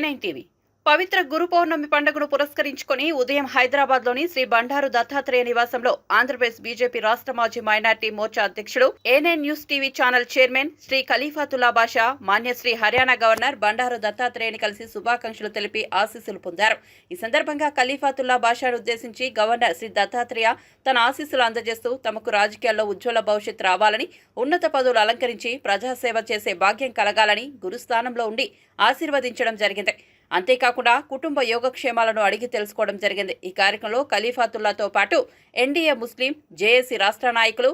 A9 TV పవిత్ర గురు పౌర్ణమి పండుగను పురస్కరించుకుని ఉదయం హైదరాబాద్లోని శ్రీ బండారు దత్తాత్రేయ నివాసంలో ఆంధ్రప్రదేశ్ బీజేపీ రాష్ట్ర మాజీ మైనార్టీ మోర్చా అధ్యక్షుడు A9 news TV channel chairman Shri Khalifatullah Basha, మాన్యశ్రీ హర్యానా గవర్నర్ బండారు దత్తాత్రేయని కలిసి శుభాకాంక్షలు తెలిపి ఆశీస్సులు పొందారు. ఈ సందర్భంగా ఖలీఫాతుల్లా బాషాను ఉద్దేశించి గవర్నర్ శ్రీ దత్తాత్రేయ తన ఆశీస్సులు అందజేస్తూ తమకు రాజకీయాల్లో ఉజ్వల భవిష్యత్ రావాలని, ఉన్నత పదవులు అలంకరించి ప్రజాసేవ చేసే భాగ్యం కలగాలని గురుస్థానంలో ఉండి ఆశీర్వదించడం జరిగింది. అంతేకాకుండా కుటుంబ యోగక్షేమాలను అడిగి తెలుసుకోవడం జరిగింది. ఈ కార్యక్రమంలో ఖలీఫాతుల్లాతో పాటు ఎన్డీఏ ముస్లిం, జేఏసీ రాష్ట్ర నాయకులు,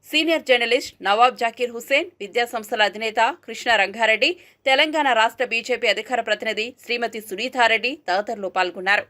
సీనియర్ జర్నలిస్ట్ నవాబ్ జాకీర్ హుస్సేన్, విద్యాసంస్థల అధినేత కృష్ణ రంగారెడ్డి, తెలంగాణ రాష్ట్ర బీజేపీ అధికార ప్రతినిధి శ్రీమతి సునీతారెడ్డి తదితరులు పాల్గొన్నారు.